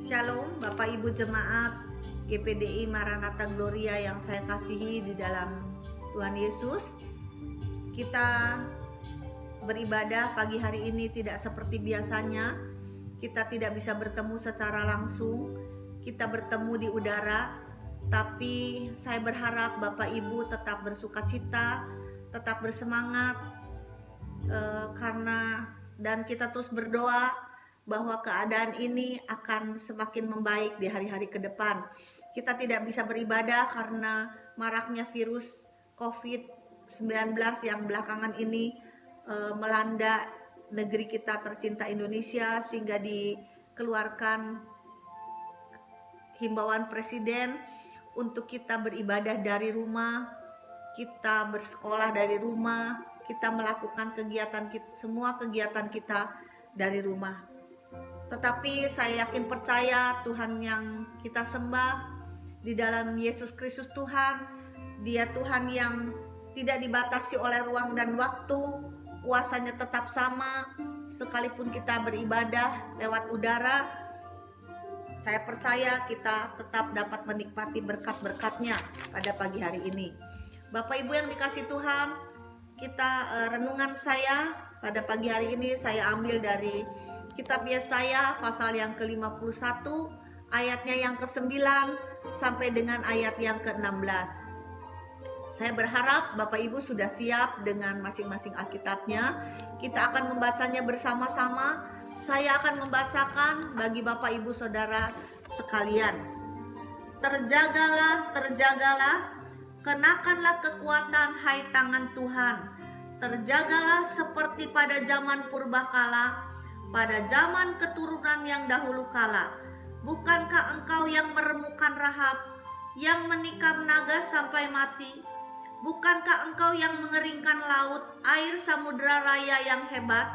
Shalom Bapak Ibu Jemaat GPDI Maranatha Gloria yang saya kasihi di dalam Tuhan Yesus. Kita beribadah pagi hari ini tidak seperti biasanya. Kita tidak bisa bertemu secara langsung. Kita bertemu di udara. Tapi saya berharap Bapak Ibu tetap bersukacita, tetap bersemangat, dan kita terus berdoa bahwa keadaan ini akan semakin membaik di hari-hari ke depan. Kita tidak bisa beribadah karena maraknya virus COVID-19 yang belakangan ini melanda negeri kita tercinta Indonesia, sehingga dikeluarkan himbauan Presiden untuk kita beribadah dari rumah, kita bersekolah dari rumah, kita melakukan semua kegiatan kita dari rumah. Tetapi saya yakin percaya Tuhan yang kita sembah di dalam Yesus Kristus Tuhan, Dia Tuhan yang tidak dibatasi oleh ruang dan waktu, kuasanya tetap sama. Sekalipun kita beribadah lewat udara, saya percaya kita tetap dapat menikmati berkat-berkat-Nya pada pagi hari ini. Bapak Ibu yang dikasih Tuhan, renungan saya pada pagi hari ini saya ambil dari Kitab Yesaya pasal yang ke-51, ayatnya yang ke-9 sampai dengan ayat yang ke-16. Saya berharap Bapak Ibu sudah siap dengan masing-masing Alkitabnya. Kita akan membacanya bersama-sama. Saya akan membacakan bagi Bapak Ibu Saudara sekalian. Terjagalah, terjagalah, kenakanlah kekuatan hai tangan Tuhan. Terjagalah seperti pada zaman purbakala, pada zaman keturunan yang dahulu kala. Bukankah engkau yang meremukkan Rahab, yang menikam naga sampai mati? Bukankah engkau yang mengeringkan laut, air samudera raya yang hebat,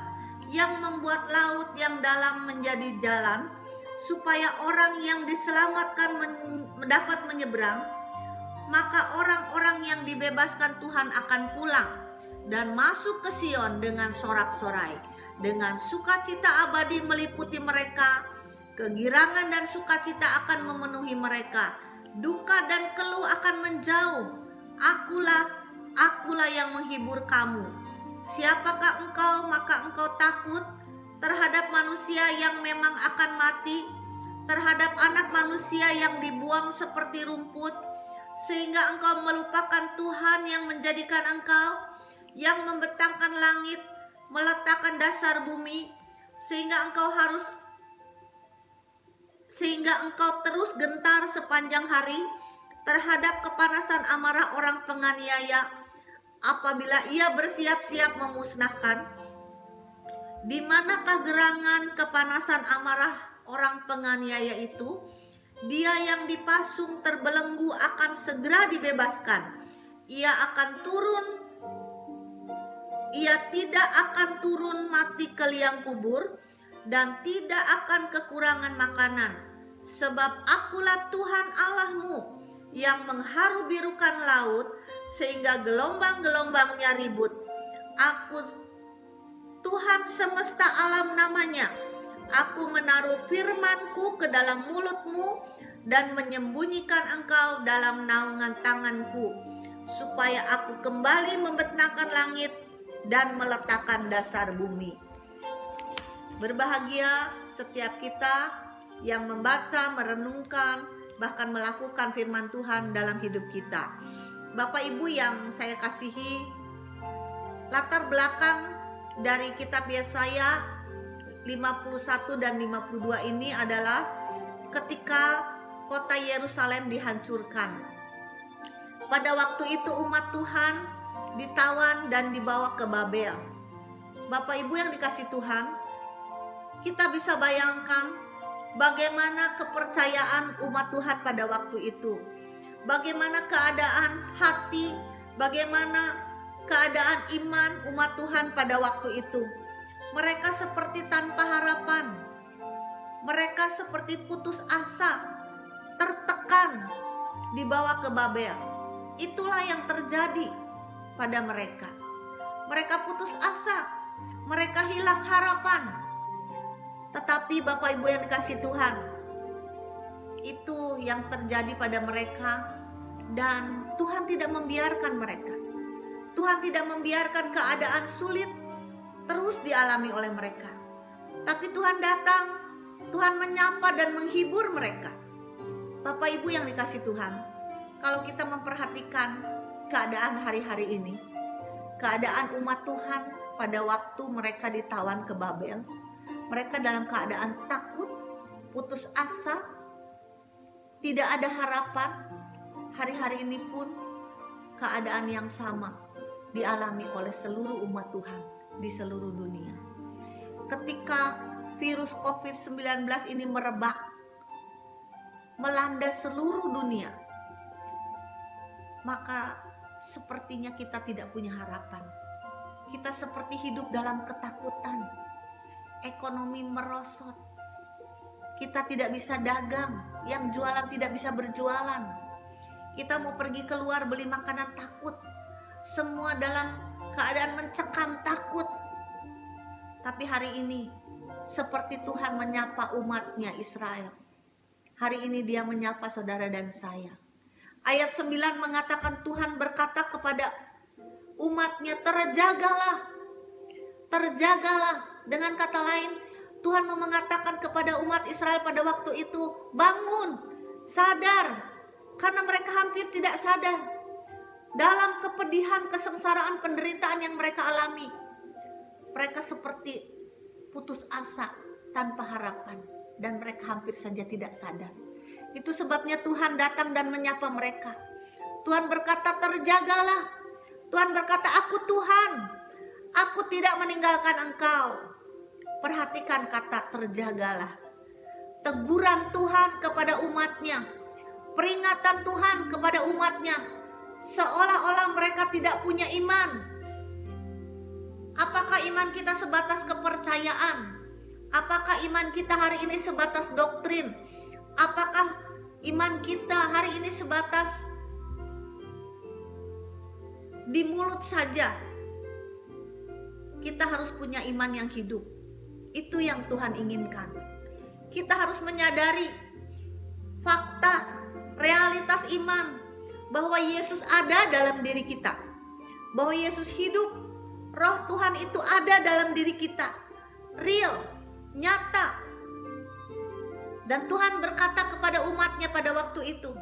yang membuat laut yang dalam menjadi jalan, supaya orang yang diselamatkan dapat menyeberang? Maka orang-orang yang dibebaskan Tuhan akan pulang dan masuk ke Sion dengan sorak-sorai. Dengan sukacita abadi meliputi mereka, kegirangan dan sukacita akan memenuhi mereka. Duka dan keluh akan menjauh. Akulah yang menghibur kamu. Siapakah engkau, maka engkau takut terhadap manusia yang memang akan mati, terhadap anak manusia yang dibuang seperti rumput, sehingga engkau melupakan Tuhan yang menjadikan engkau, yang membentangkan langit, meletakkan dasar bumi, sehingga engkau terus gentar sepanjang hari terhadap kepanasan amarah orang penganiaya, apabila ia bersiap-siap memusnahkan. Di manakah gerangan kepanasan amarah orang penganiaya itu? Dia yang dipasung terbelenggu akan segera dibebaskan. Ia tidak akan turun mati ke liang kubur, dan tidak akan kekurangan makanan. Sebab akulah Tuhan Allahmu yang mengharu birukan laut, sehingga gelombang-gelombangnya ribut. Aku Tuhan semesta alam namanya. Aku menaruh firmanku ke dalam mulutmu, dan menyembunyikan engkau dalam naungan tanganku, supaya aku kembali membentangkan langit dan meletakkan dasar bumi. Berbahagia setiap kita yang membaca, merenungkan, bahkan melakukan firman Tuhan dalam hidup kita. Bapak Ibu yang saya kasihi, latar belakang dari kitab Yesaya 51 dan 52 ini adalah ketika kota Yerusalem dihancurkan. Pada waktu itu umat Tuhan ditawan dan dibawa ke Babel. Bapak Ibu yang dikasih Tuhan, kita bisa bayangkan bagaimana kepercayaan umat Tuhan pada waktu itu. Bagaimana keadaan hati, bagaimana keadaan iman umat Tuhan pada waktu itu. Mereka seperti tanpa harapan. Mereka seperti putus asa, tertekan, dibawa ke Babel. Itulah yang terjadi pada mereka. Mereka putus asa, mereka hilang harapan. Tetapi Bapak Ibu yang dikasih Tuhan, Itu yang terjadi pada mereka, dan Tuhan tidak membiarkan mereka. Tuhan tidak membiarkan keadaan sulit terus dialami oleh mereka. Tapi Tuhan datang, Tuhan menyapa dan menghibur mereka. Bapak Ibu yang dikasih Tuhan, kalau kita memperhatikan keadaan hari-hari ini, keadaan umat Tuhan pada waktu mereka ditawan ke Babel, mereka dalam keadaan takut, putus asa, tidak ada harapan. Hari-hari ini pun keadaan yang sama dialami oleh seluruh umat Tuhan di seluruh dunia. Ketika virus COVID-19 ini merebak, melanda seluruh dunia, maka sepertinya kita tidak punya harapan. Kita seperti hidup dalam ketakutan. Ekonomi merosot. Kita tidak bisa dagang, yang jualan tidak bisa berjualan. Kita mau pergi keluar beli makanan takut. Semua dalam keadaan mencekam, takut. Tapi hari ini seperti Tuhan menyapa umatnya Israel. Hari ini Dia menyapa saudara dan saya. Ayat 9 mengatakan Tuhan berkata kepada umatnya, terjagalah. Terjagalah. Dengan kata lain, Tuhan mau mengatakan kepada umat Israel pada waktu itu, bangun, sadar. Karena mereka hampir tidak sadar dalam kepedihan, kesengsaraan, penderitaan yang mereka alami. Mereka seperti putus asa, tanpa harapan, dan mereka hampir saja tidak sadar. Itu sebabnya Tuhan datang dan menyapa mereka. Tuhan berkata, terjagalah. Tuhan berkata, aku Tuhan, aku tidak meninggalkan engkau. Perhatikan kata terjagalah. Teguran Tuhan kepada umatnya, peringatan Tuhan kepada umatnya, seolah-olah mereka tidak punya iman. Apakah iman kita sebatas kepercayaan? Apakah iman kita hari ini sebatas doktrin? Apakah iman kita hari ini sebatas di mulut saja? Kita harus punya iman yang hidup. Itu yang Tuhan inginkan. Kita harus menyadari fakta, realitas iman, bahwa Yesus ada dalam diri kita, bahwa Yesus hidup, Roh Tuhan itu ada dalam diri kita, real, nyata. Dan Tuhan berkata kepada umatnya pada waktu itu,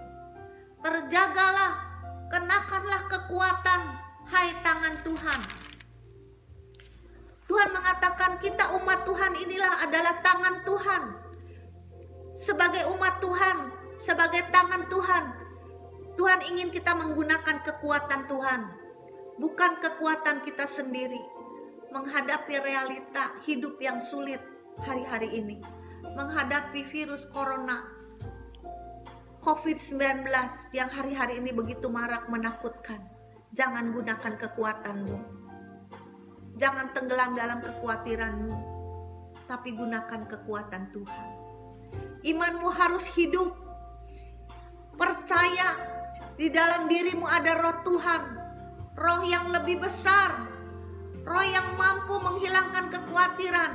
terjagalah, kenakanlah kekuatan, hai tangan Tuhan. Tuhan mengatakan kita umat Tuhan inilah adalah tangan Tuhan. Sebagai umat Tuhan, sebagai tangan Tuhan, Tuhan ingin kita menggunakan kekuatan Tuhan, bukan kekuatan kita sendiri, menghadapi realita hidup yang sulit hari-hari ini, menghadapi virus corona, COVID-19 yang hari-hari ini begitu marak menakutkan. Jangan gunakan kekuatanmu. Jangan tenggelam dalam kekhawatiranmu, tapi gunakan kekuatan Tuhan. Imanmu harus hidup. Percaya di dalam dirimu ada Roh Tuhan, Roh yang lebih besar, Roh yang mampu menghilangkan kekhawatiran,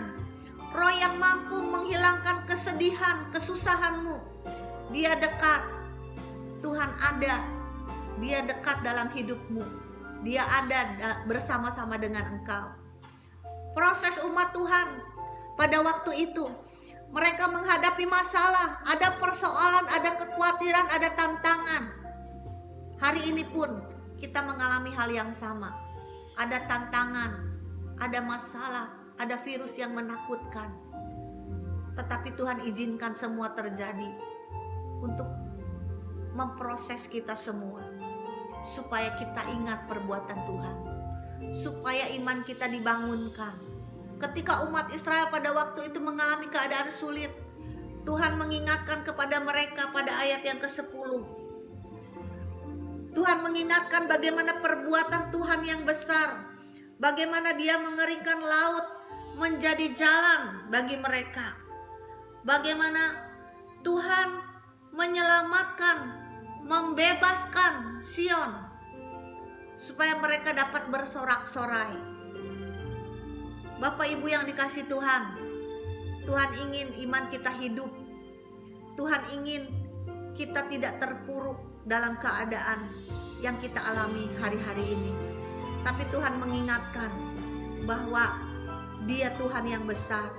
Roh yang mampu menghilangkan kesedihan, kesusahanmu. Dia dekat. Tuhan ada. Dia dekat dalam hidupmu. Dia ada bersama-sama dengan engkau. Proses umat Tuhan pada waktu itu, mereka menghadapi masalah, ada persoalan, ada kekhawatiran, ada tantangan. Hari ini pun kita mengalami hal yang sama. Ada tantangan, ada masalah, ada virus yang menakutkan. Tetapi Tuhan izinkan semua terjadi untuk memproses kita semua, supaya kita ingat perbuatan Tuhan, supaya iman kita dibangunkan. Ketika umat Israel pada waktu itu mengalami keadaan sulit, Tuhan mengingatkan kepada mereka pada ayat yang ke-10. Tuhan mengingatkan bagaimana perbuatan Tuhan yang besar, bagaimana Dia mengeringkan laut menjadi jalan bagi mereka, bagaimana Tuhan menyelamatkan, membebaskan Sion supaya mereka dapat bersorak-sorai. Bapak Ibu yang dikasih Tuhan, Tuhan ingin iman kita hidup. Tuhan ingin kita tidak terpuruk dalam keadaan yang kita alami hari-hari ini. Tapi Tuhan mengingatkan bahwa Dia Tuhan yang besar.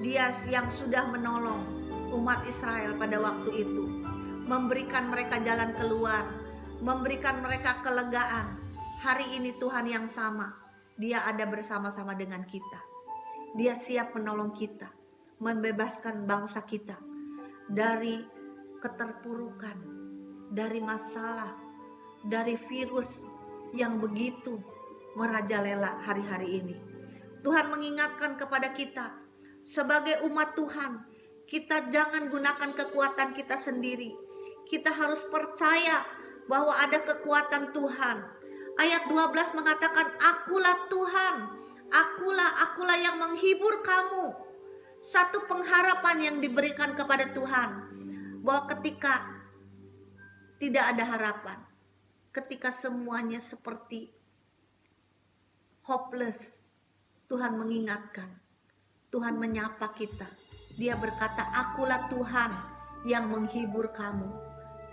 Dia yang sudah menolong umat Israel pada waktu itu, memberikan mereka jalan keluar, memberikan mereka kelegaan. Hari ini Tuhan yang sama, Dia ada bersama-sama dengan kita. Dia siap menolong kita, membebaskan bangsa kita dari keterpurukan, dari masalah, dari virus yang begitu merajalela hari-hari ini. Tuhan mengingatkan kepada kita sebagai umat Tuhan, kita jangan gunakan kekuatan kita sendiri. Kita harus percaya bahwa ada kekuatan Tuhan. Ayat 12 mengatakan, akulah Tuhan, akulah yang menghibur kamu. Satu pengharapan yang diberikan kepada Tuhan, bahwa ketika tidak ada harapan, ketika semuanya seperti hopeless, Tuhan mengingatkan, Tuhan menyapa kita. Dia berkata, akulah Tuhan yang menghibur kamu.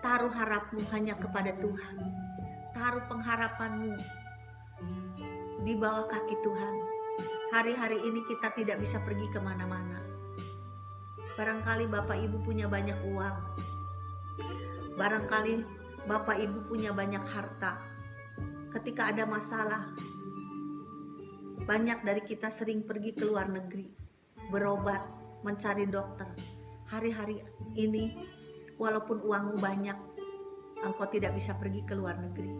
Taruh harapmu hanya kepada Tuhan. Taruh pengharapanmu di bawah kaki Tuhan. Hari-hari ini kita tidak bisa pergi kemana-mana. Barangkali Bapak Ibu punya banyak uang. Barangkali Bapak Ibu punya banyak harta. Ketika ada masalah, banyak dari kita sering pergi ke luar negeri, berobat, mencari dokter. Hari-hari ini, walaupun uangmu banyak, engkau tidak bisa pergi ke luar negeri.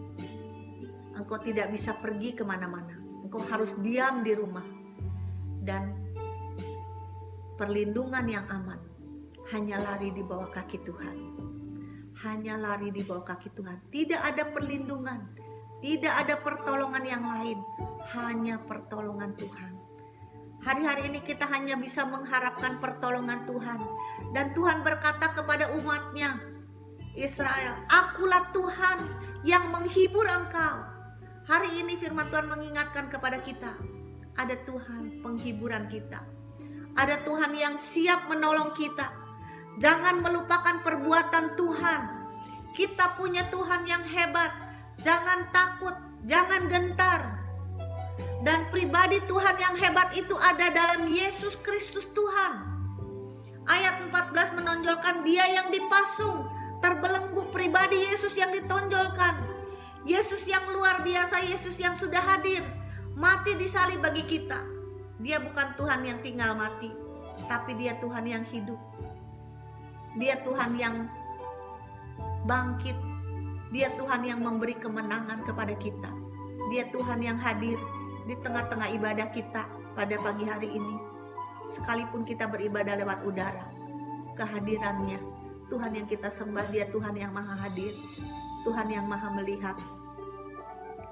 Engkau tidak bisa pergi kemana-mana. Engkau harus diam di rumah. Dan perlindungan yang aman hanya lari di bawah kaki Tuhan. Hanya lari di bawah kaki Tuhan. Tidak ada perlindungan, tidak ada pertolongan yang lain, hanya pertolongan Tuhan. Hari-hari ini kita hanya bisa mengharapkan pertolongan Tuhan. Dan Tuhan berkata kepada umatnya Israel, akulah Tuhan yang menghibur engkau. Hari ini firman Tuhan mengingatkan kepada kita, ada Tuhan penghiburan kita. Ada Tuhan yang siap menolong kita. Jangan melupakan perbuatan Tuhan. Kita punya Tuhan yang hebat. Jangan takut, jangan gentar. Dan pribadi Tuhan yang hebat itu ada dalam Yesus Kristus Tuhan. Ayat 14 menonjolkan Dia yang dipasung, terbelenggu, pribadi Yesus yang ditonjolkan. Yesus yang luar biasa, Yesus yang sudah hadir, mati di salib bagi kita. Dia bukan Tuhan yang tinggal mati, tapi Dia Tuhan yang hidup. Dia Tuhan yang bangkit. Dia Tuhan yang memberi kemenangan kepada kita. Dia Tuhan yang hadir di tengah-tengah ibadah kita pada pagi hari ini. Sekalipun kita beribadah lewat udara, kehadirannya Tuhan yang kita sembah, Dia Tuhan yang maha hadir, Tuhan yang maha melihat.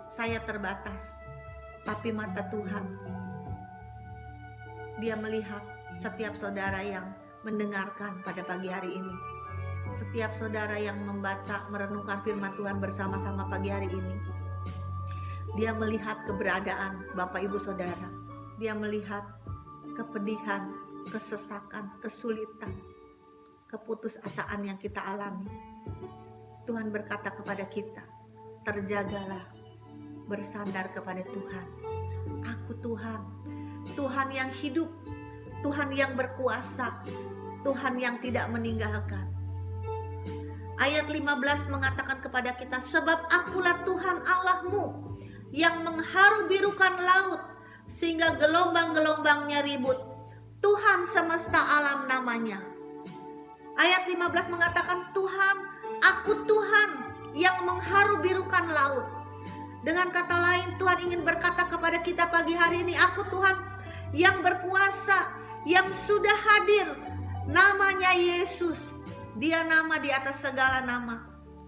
Saya terbatas, tapi mata Tuhan, Dia melihat setiap saudara yang mendengarkan pada pagi hari ini. Setiap saudara yang membaca, merenungkan firman Tuhan bersama-sama pagi hari ini. Dia melihat keberadaan Bapak Ibu Saudara. Dia melihat kepedihan, kesesakan, kesulitan, keputusasaan yang kita alami. Tuhan berkata kepada kita, terjagalah, bersandar kepada Tuhan. Aku Tuhan, Tuhan yang hidup, Tuhan yang berkuasa, Tuhan yang tidak meninggalkan. Ayat 15 mengatakan kepada kita, sebab akulah Tuhan Allahmu yang mengharu birukan laut sehingga gelombang-gelombangnya ribut. Tuhan semesta alam namanya. Ayat 15 mengatakan, Tuhan, aku Tuhan yang mengharu birukan laut. Dengan kata lain, Tuhan ingin berkata kepada kita pagi hari ini, aku Tuhan yang berkuasa, yang sudah hadir. Namanya Yesus. Dia nama di atas segala nama.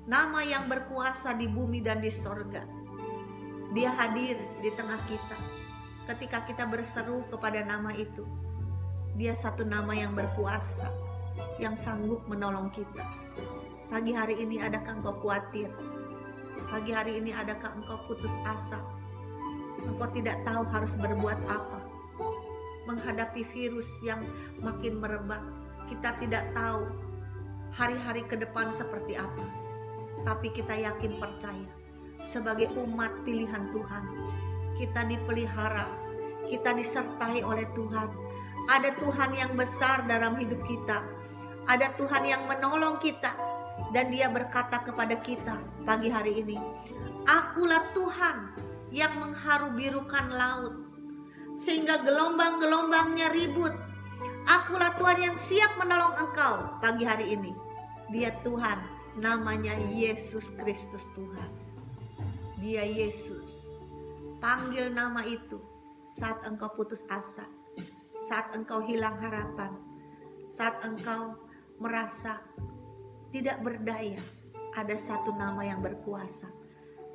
Nama yang berkuasa di bumi dan di sorga. Dia hadir di tengah kita. Ketika kita berseru kepada nama itu, Dia satu nama yang berkuasa, yang sanggup menolong kita. Pagi hari ini adakah engkau khawatir? Pagi hari ini adakah engkau putus asa? Engkau tidak tahu harus berbuat apa? Menghadapi virus yang makin merebak, kita tidak tahu hari-hari ke depan seperti apa. Tapi kita yakin percaya, sebagai umat pilihan Tuhan, kita dipelihara, kita disertai oleh Tuhan. Ada Tuhan yang besar dalam hidup kita, ada Tuhan yang menolong kita, dan Dia berkata kepada kita pagi hari ini, Akulah Tuhan yang mengharu birukan laut, sehingga gelombang-gelombangnya ribut. Akulah Tuhan yang siap menolong engkau pagi hari ini. Dia Tuhan, namanya Yesus Kristus Tuhan. Dia Yesus. Panggil nama itu saat engkau putus asa, saat engkau hilang harapan, saat engkau merasa tidak berdaya. Ada satu nama yang berkuasa,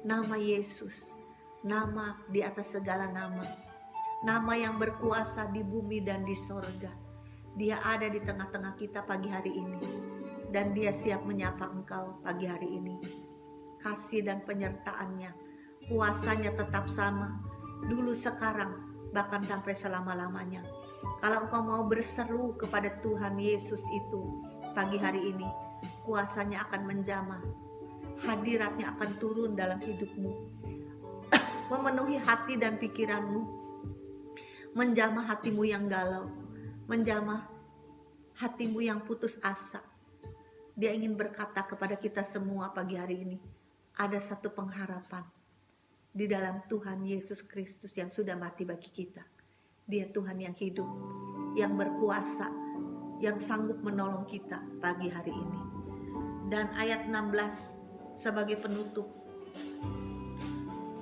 nama Yesus, nama di atas segala nama, nama yang berkuasa di bumi dan di sorga. Dia ada di tengah-tengah kita pagi hari ini, dan Dia siap menyapa engkau pagi hari ini. Kasih dan penyertaannya, kuasanya tetap sama, dulu, sekarang, bahkan sampai selama-lamanya. Kalau engkau mau berseru kepada Tuhan Yesus itu pagi hari ini, kuasanya akan menjamah, hadiratnya akan turun dalam hidupmu, memenuhi hati dan pikiranmu, menjamah hatimu yang galau, menjamah hatimu yang putus asa. Dia ingin berkata kepada kita semua pagi hari ini, ada satu pengharapan di dalam Tuhan Yesus Kristus yang sudah mati bagi kita. Dia Tuhan yang hidup, yang berkuasa, yang sanggup menolong kita pagi hari ini. Dan ayat 16 sebagai penutup,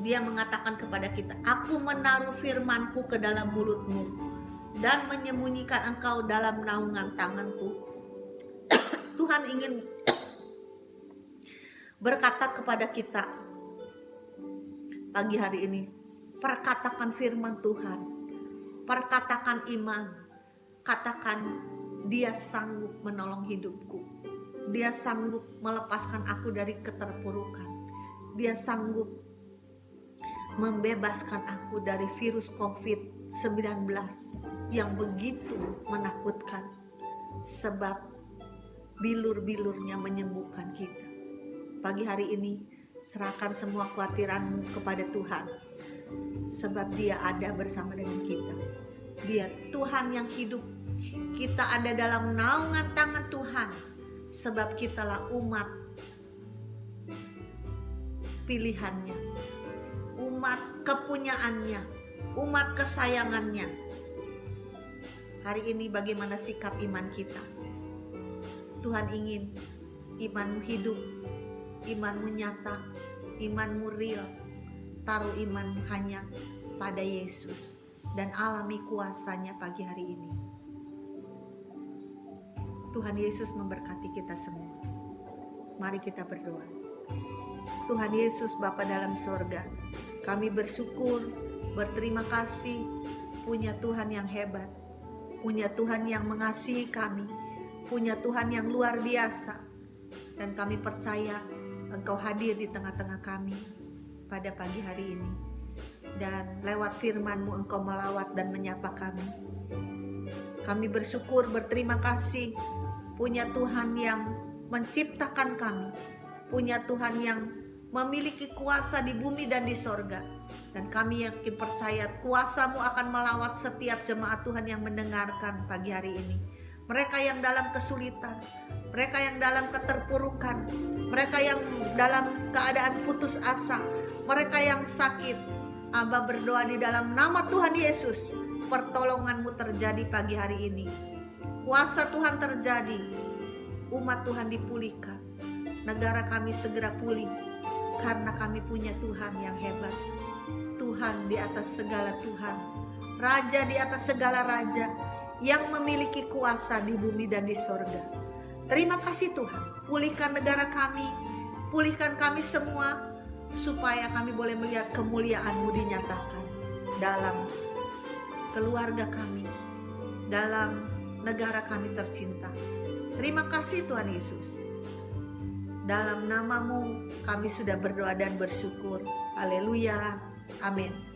Dia mengatakan kepada kita, Aku menaruh firman-Ku ke dalam mulutmu dan menyembunyikan engkau dalam naungan tanganku. Tuhan ingin berkata kepada kita pagi hari ini, perkatakan firman Tuhan, perkatakan iman, katakan Dia sanggup menolong hidupku, Dia sanggup melepaskan aku dari keterpurukan, Dia sanggup membebaskan aku dari virus COVID-19 yang begitu menakutkan, sebab bilur-bilurnya menyembuhkan kita. Pagi hari ini serahkan semua kekhawatiranmu kepada Tuhan, sebab Dia ada bersama dengan kita. Dia Tuhan yang hidup. Kita ada dalam naungan tangan Tuhan, sebab kitalah umat pilihannya, umat kepunyaannya, umat kesayangannya. Hari ini bagaimana sikap iman kita? Tuhan ingin imanmu hidup, imanmu nyata, imanmu real. Taruh iman hanya pada Yesus dan alami kuasanya pagi hari ini. Tuhan Yesus memberkati kita semua. Mari kita berdoa. Tuhan Yesus, Bapa dalam sorga, kami bersyukur, berterima kasih punya Tuhan yang hebat, punya Tuhan yang mengasihi kami, punya Tuhan yang luar biasa. Dan kami percaya Engkau hadir di tengah-tengah kami pada pagi hari ini. Dan lewat firman-Mu Engkau melawat dan menyapa kami. Kami bersyukur, berterima kasih punya Tuhan yang menciptakan kami, punya Tuhan yang memiliki kuasa di bumi dan di sorga. Dan kami yakin percaya kuasa-Mu akan melawat setiap jemaat Tuhan yang mendengarkan pagi hari ini. Mereka yang dalam kesulitan, mereka yang dalam keterpurukan, mereka yang dalam keadaan putus asa, mereka yang sakit. Aba berdoa di dalam nama Tuhan Yesus, pertolongan-Mu terjadi pagi hari ini. Kuasa Tuhan terjadi, umat Tuhan dipulihkan, negara kami segera pulih, karena kami punya Tuhan yang hebat. Tuhan di atas segala Tuhan, Raja di atas segala Raja, yang memiliki kuasa di bumi dan di sorga. Terima kasih Tuhan, pulihkan negara kami, pulihkan kami semua, supaya kami boleh melihat kemuliaan-Mu dinyatakan dalam keluarga kami, dalam negara kami tercinta. Terima kasih Tuhan Yesus. Dalam nama-Mu kami sudah berdoa dan bersyukur. Haleluya. Amin.